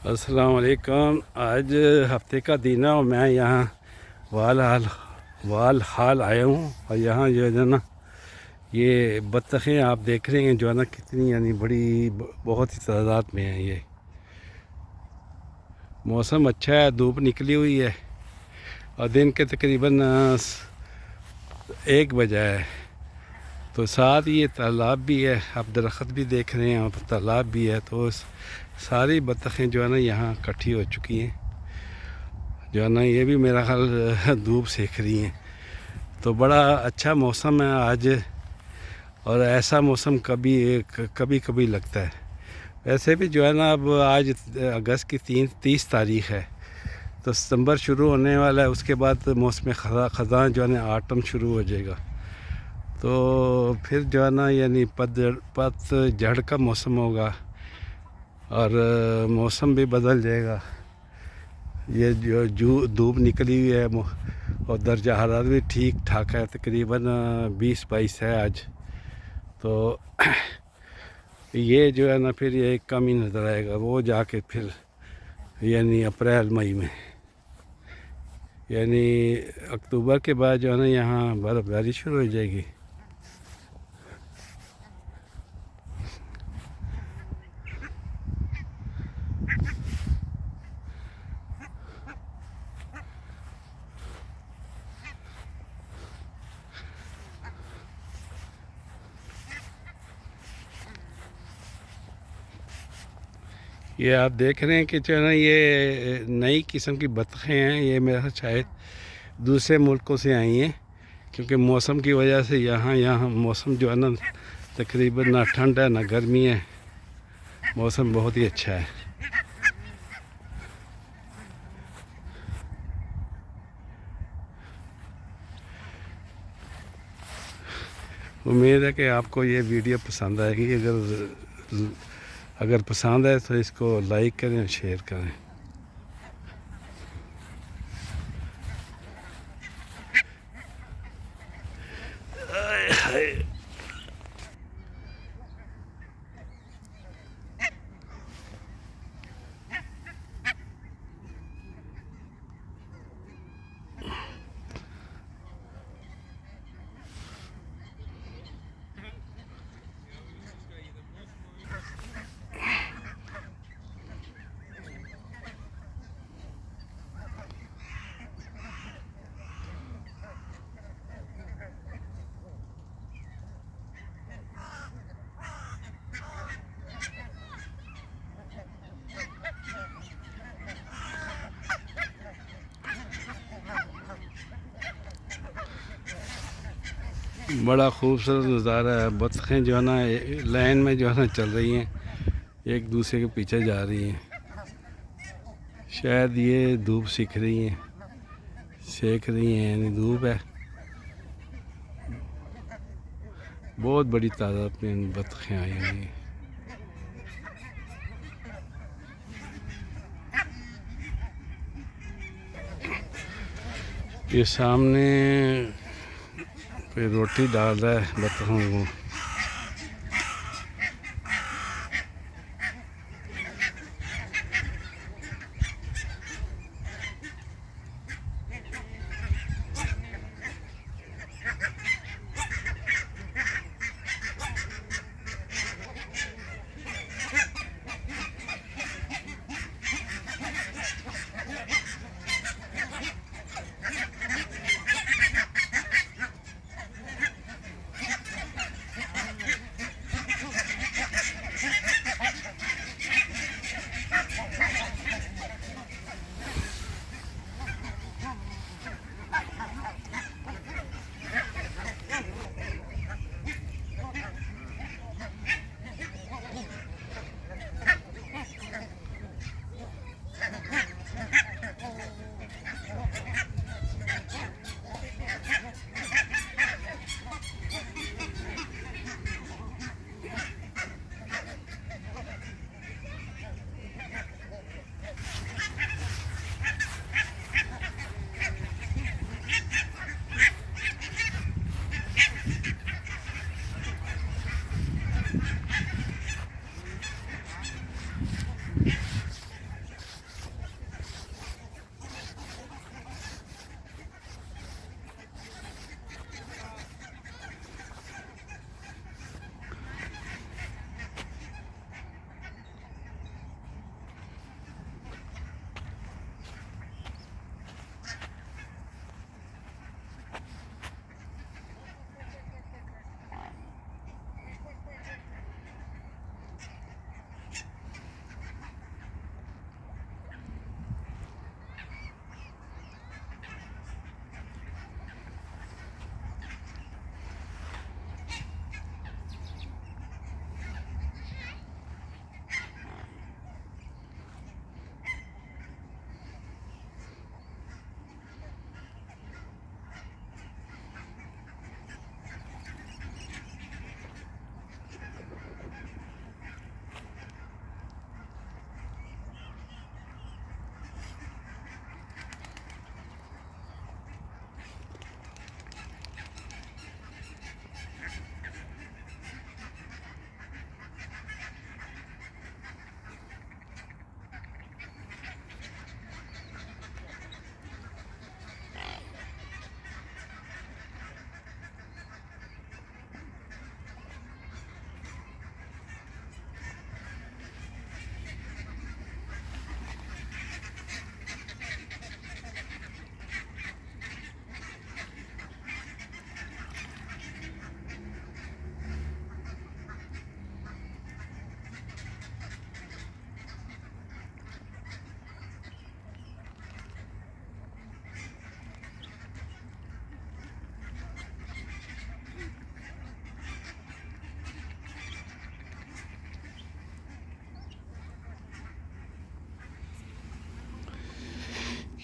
अस्सलाम वालेकुम। आज हफ्ते का दिन है और मैं यहाँ वालहाल आया हूँ। और यहाँ जो है ना ये बत्तखें आप देख रहे हैं जो है ना कितनी यानी बड़ी बहुत ही तादाद में है। ये मौसम अच्छा है, धूप निकली हुई है और दिन के तकरीबन 1 बजा है। तो साथ ये तालाब भी है, आप दरख्त भी देख रहे हैं और तालाब भी है। तो सारी बत्तखें जो है ना यहाँ इकट्ठी हो चुकी हैं, जो है ना ये भी मेरा ख्याल धूप सेक रही हैं। तो बड़ा अच्छा मौसम है आज, और ऐसा मौसम कभी कभी लगता है। वैसे भी जो है ना अब आज अगस्त की 30 तारीख़ है, तो सितंबर शुरू होने वाला है। उसके बाद मौसम ख़ज़ां जो है ना आटम शुरू हो जाएगा। तो फिर जो है ना यानी पतझड़ का मौसम होगा और मौसम भी बदल जाएगा। ये जो धूप निकली हुई है और दर्जा हरारत भी ठीक ठाक है, तकरीबन 20-22 है आज। तो ये जो है ना फिर ये कम ही नज़र आएगा, वो जाके फिर यानी अप्रैल मई में, यानी अक्टूबर के बाद जो है ना यहाँ बर्फ़बारी शुरू हो जाएगी। ये आप देख रहे हैं कि जो है ना ये नई किस्म की बत्तखें हैं। ये मेरा शायद दूसरे मुल्कों से आई हैं, क्योंकि मौसम की वजह से यहाँ मौसम जो है ना तकरीबन ना ठंड है ना गर्मी है, मौसम बहुत ही अच्छा है। उम्मीद है कि आपको ये वीडियो पसंद आएगी। अगर पसंद आए तो इसको लाइक करें और शेयर करें। बड़ा खूबसूरत नज़ारा है। बत्तखें जो है ना लाइन में जो है ना चल रही हैं, एक दूसरे के पीछे जा रही हैं। शायद ये धूप सेक रही हैं, यानी धूप है। बहुत बड़ी तादाद में बत्तखें आई हुई हैं। ये सामने कोई रोटी डाल रहा है बत्तखों को।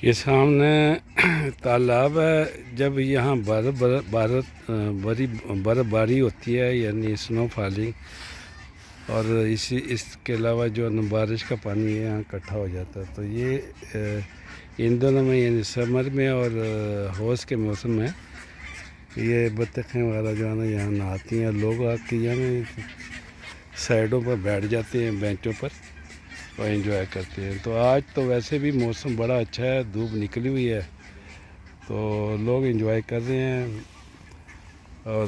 ये सामने तालाब है। जब यहाँ बर्फ़बारी होती है यानी स्नो फॉलिंग, और इसके अलावा जो है बारिश का पानी है यहाँ इकट्ठा हो जाता है, तो ये इन दोनों में यानी समर में और होश के मौसम में ये बत्तखें वगैरह जो है ना यहाँ नहाती हैं। लोग आके यहाँ साइडों पर बैठ जाते हैं, बेंचों पर, और एंजॉय करते हैं। तो आज तो वैसे भी मौसम बड़ा अच्छा है, धूप निकली हुई है, तो लोग एंजॉय कर रहे हैं। और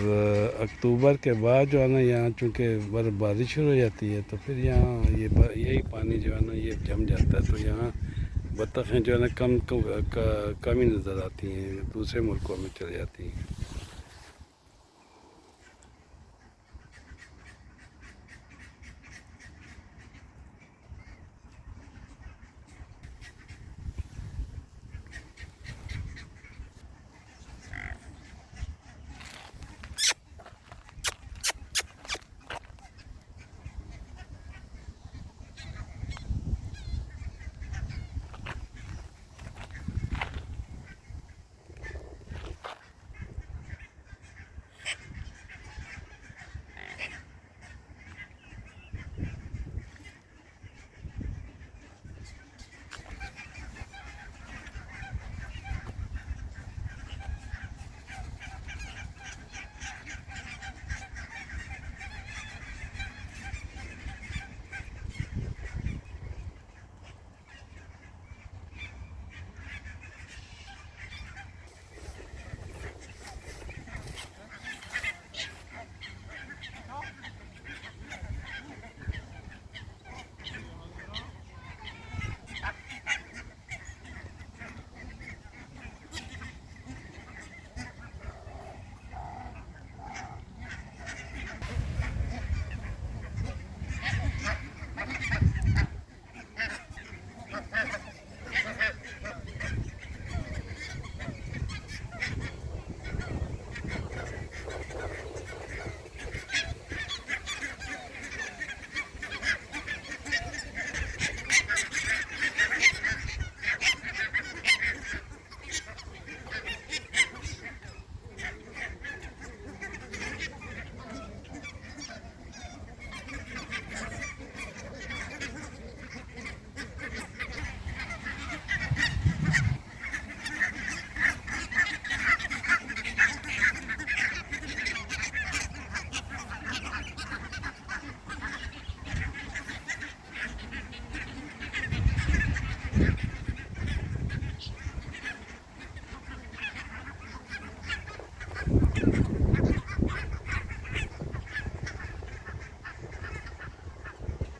अक्टूबर के बाद जो है ना यहाँ चूँकि बर्फ़बारी शुरू हो जाती है, तो फिर यहाँ यही पानी जो है ना ये जम जाता है, तो यहाँ बत्तखें जो है ना कम ही नज़र आती हैं, दूसरे मुल्कों में चले जाती हैं।